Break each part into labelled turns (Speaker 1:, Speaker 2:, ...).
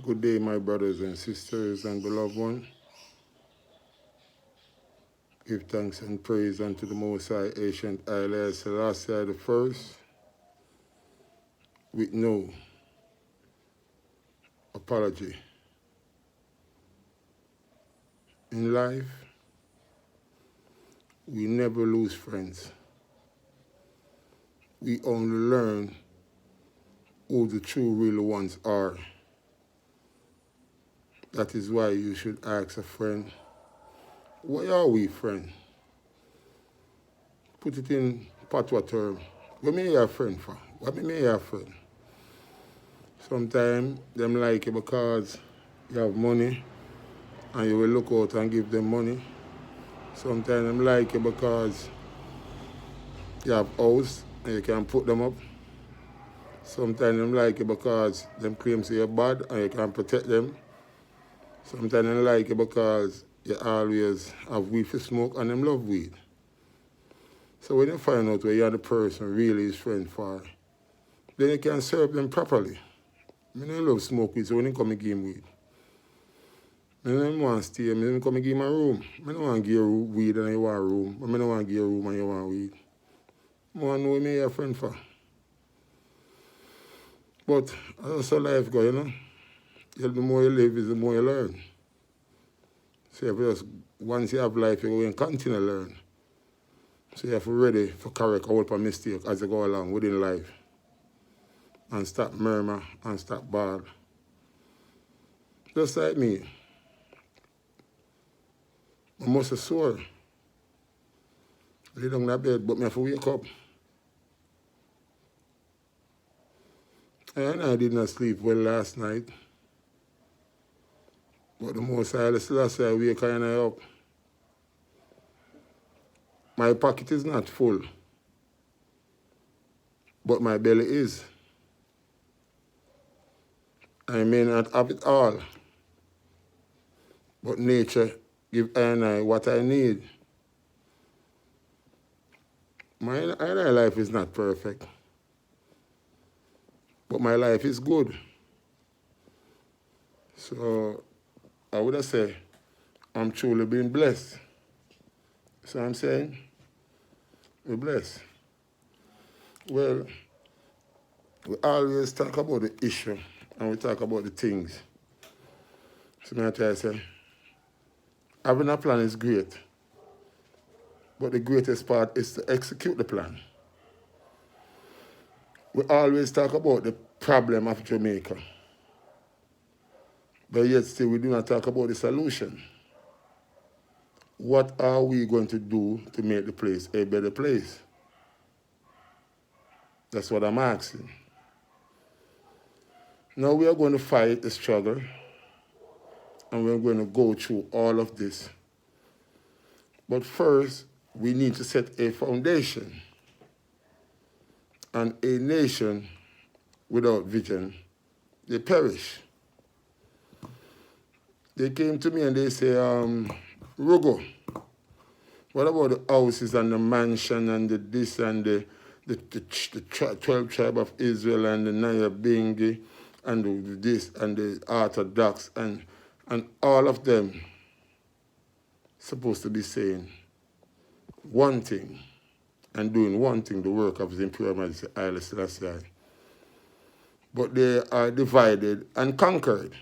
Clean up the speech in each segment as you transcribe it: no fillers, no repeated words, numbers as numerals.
Speaker 1: Good day, my brothers and sisters and beloved one. Give thanks and praise unto the Most High, ancient Haile Selassie the First, with no apology. In life, we never lose friends. We only learn who the true real ones are. That is why you should ask a friend, why are we friends? Put it in patois term. What me a friend for? What me a friend? Sometimes them like you because you have money and you will look out and give them money. Sometimes them like you because you have house and you can put them up. Sometimes them like you because them claim say you're bad and you can protect them. Sometimes them like you because you always have weed for smoke and them love weed. So when you find out where you're the person really is friend for, then you can serve them properly. I don't love smoke weed, so when you come and give him weed. I don't want to stay, I don't come and give him a room. I don't want to give you weed and you want a room. I don't want to give you a room and you want weed. I want to know what you're a friend for. But that's how life goes, you know. The more you live is the more you learn. So if you just, once you have life, you're going to continue to learn. So you have to be ready for correct all a mistake as you go along within life. And stop murmur and stop bad. Just like me. I must have sore. Lay down in that bed, but I have to wake up. And I did not sleep well last night. But the Most High Selassie I wake and I up. My pocket is not full. But my belly is. I may not have it all. But nature give I and I what I need. My life is not perfect. But my life is good. So I would have said I'm truly being blessed. So I'm saying we're blessed. Well, we always talk about the issue and we talk about the things. So I try to say, having a plan is great. But the greatest part is to execute the plan. We always talk about the problem of Jamaica. But yet still we do not talk about the solution. What are we going to do to make the place a better place? That's what I'm asking. Now we are going to fight the struggle and we're going to go through all of this. But first, we need to set a foundation. And a nation without vision, they perish. They came to me and they say, Rugo, what about the houses and the mansion and the this and the 12 tribe of Israel and the Nyabingi and the this and the Orthodox and all of them supposed to be saying one thing and doing one thing, the work of His Imperial Majesty Haile Selassie. But they are divided and conquered.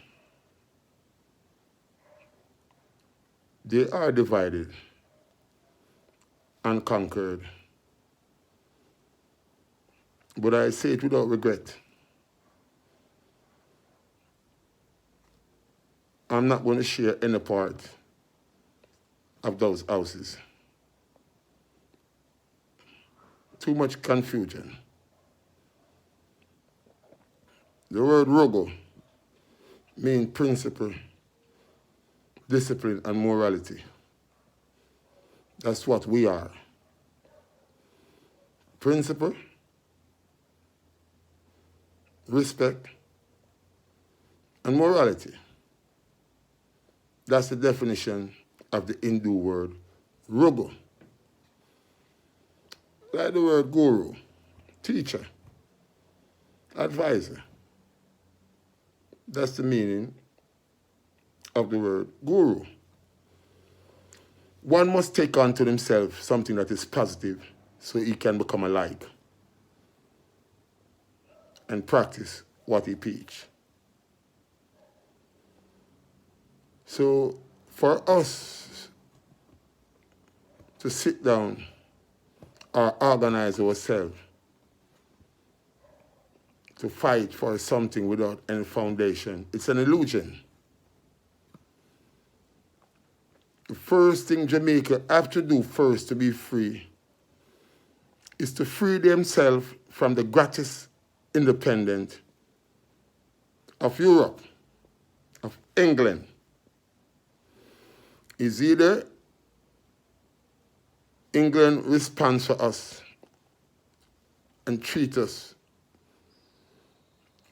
Speaker 1: They are divided and conquered. But I say it without regret. I'm not going to share any part of those houses. Too much confusion. The word rogo means principle, discipline, and morality. That's what we are. Principle, respect, and morality. That's the definition of the Hindu word rogo. Like the word guru, teacher, advisor. That's the meaning of the word guru. One must take on to himself something that is positive so he can become alike and practice what he preach. So for us to sit down or organize ourselves to fight for something without any foundation, it's an illusion. The first thing Jamaica have to do first to be free is to free themselves from the gratis independence of Europe, of England. Is either England will sponsor us and treat us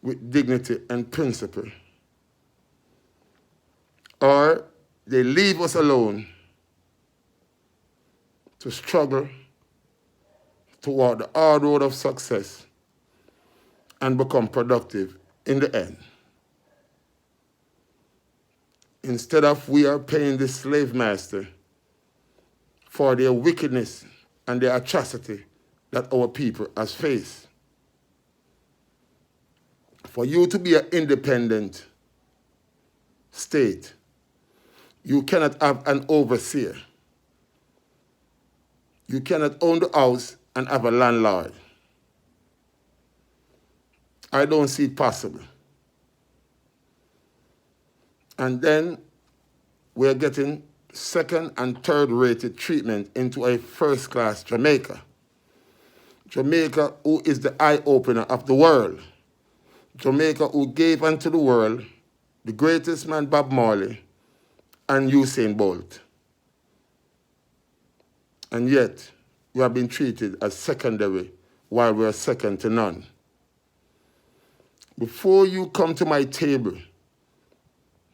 Speaker 1: with dignity and principle, or they leave us alone to struggle toward the hard road of success and become productive in the end. Instead of we are paying the slave master for their wickedness and their atrocity that our people has faced. For you to be an independent state, you cannot have an overseer. You cannot own the house and have a landlord. I don't see it possible. And then we're getting second and third rated treatment into a first class Jamaica. Jamaica, who is the eye opener of the world. Jamaica, who gave unto the world the greatest man, Bob Marley, and Usain Bolt. And yet, we have been treated as secondary while we are second to none. Before you come to my table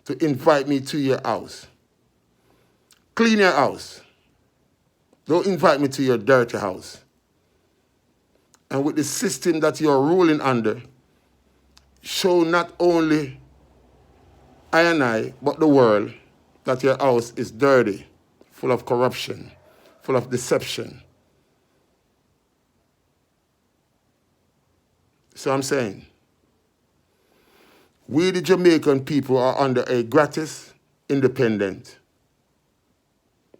Speaker 1: to invite me to your house, clean your house. Don't invite me to your dirty house. And with the system that you're ruling under, show not only I and I, but the world, that your house is dirty, full of corruption, full of deception. So I'm saying, we the Jamaican people are under a gratis independent.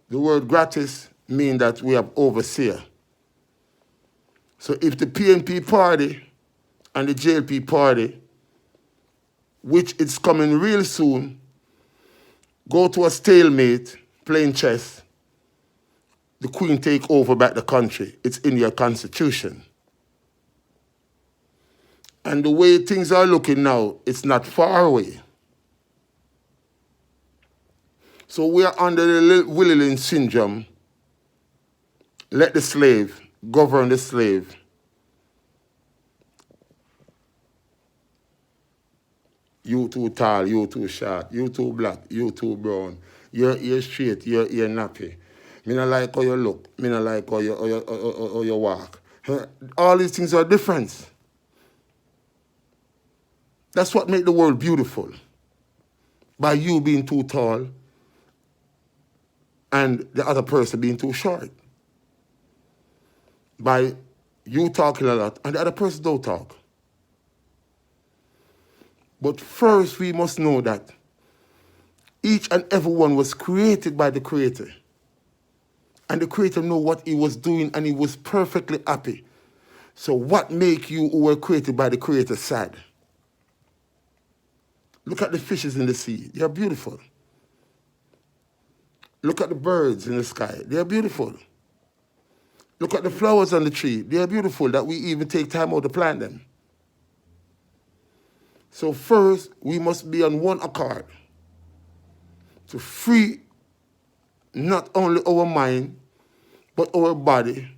Speaker 1: The word gratis means that we have overseer. So if the PNP party and the JLP party, which is coming real soon, go to a stalemate, playing chess, the Queen take over back the country. It's in your constitution. And the way things are looking now, it's not far away. So we are under the Willie Lynch syndrome. Let the slave govern the slave. You too tall, you too short, you too black, you too brown. You're straight, you're nappy. Me not like how you look, me not like how you walk. All these things are different. That's what makes the world beautiful. By you being too tall and the other person being too short. By you talking a lot and the other person don't talk. But first we must know that each and every one was created by the Creator. And the Creator knew what he was doing and he was perfectly happy. So what make you who were created by the Creator sad? Look at the fishes in the sea. They are beautiful. Look at the birds in the sky. They are beautiful. Look at the flowers on the tree. They are beautiful that we even take time out to plant them. So first, we must be on one accord to free not only our mind, but our body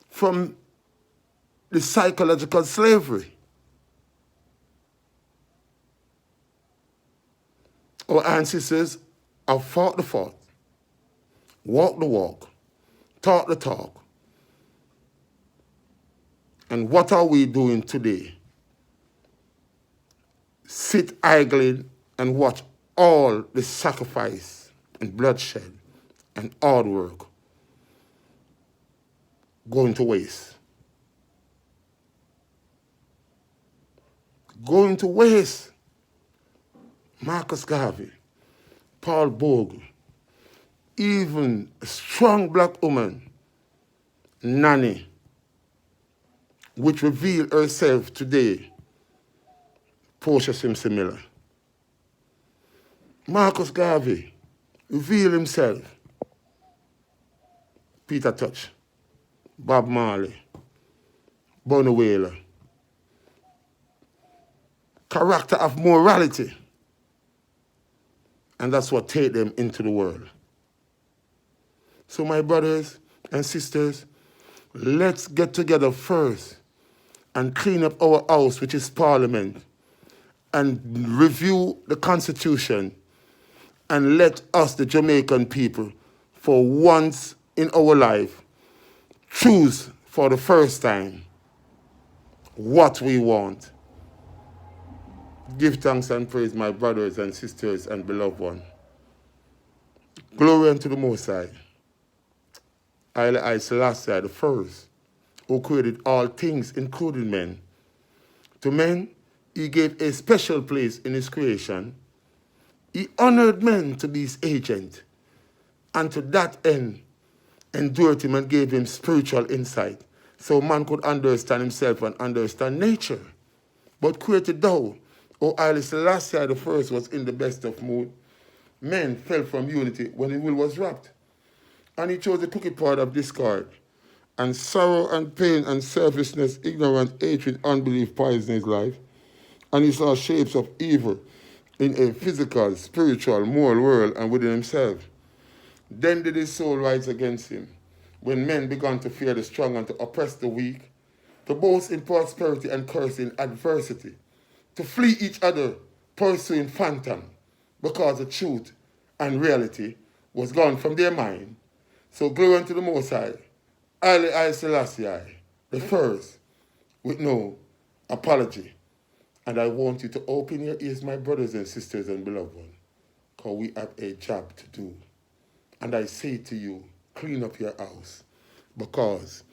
Speaker 1: from the psychological slavery. Our ancestors have fought the fight, walked the walk, talked the talk. And what are we doing today? sit idly and watch all the sacrifice and bloodshed and hard work going to waste. Going to waste. Marcus Garvey, Paul Bogle, even a strong black woman, Nanny, which revealed herself today, Portia Simpson Miller. Marcus Garvey revealed himself, Peter Tosh, Bob Marley, Bunny Wailer. Character of morality. And that's what take them into the world. So my brothers and sisters, let's get together first and clean up our house, which is Parliament, and review the Constitution, and let us, the Jamaican people, for once in our life, choose for the first time what we want. Give thanks and praise, my brothers and sisters and beloved one. Glory unto the Most High. I Selassie the first, who created all things, including men. To men, he gave a special place in his creation. He honored men to be his agent, and to that end, endured him and gave him spiritual insight, so man could understand himself and understand nature. But created thou, O Haile Selassie the first, was in the best of mood. Men fell from unity when the will was wrapped. And he chose the crooked path of discord. And sorrow and pain and selfishness, ignorance, hatred, unbelief poisoned his life. And he saw shapes of evil in a physical, spiritual, moral world and within himself. Then did his soul rise against him, when men began to fear the strong and to oppress the weak, to boast in prosperity and curse in adversity, to flee each other, pursuing phantom, because the truth and reality was gone from their mind. So glory unto the Most High, Haile Selassie, the first, with no apology. And I want you to open your ears, my brothers and sisters and beloved ones, because we have a job to do. And I say to you, clean up your house, because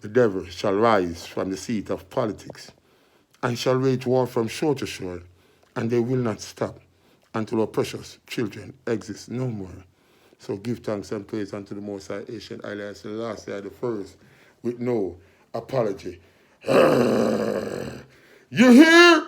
Speaker 1: the devil shall rise from the seat of politics and shall wage war from shore to shore, and they will not stop until our precious children exist no more. So give thanks and praise unto the Most High, ancient Haile Selassie the first, with no apology. You hear?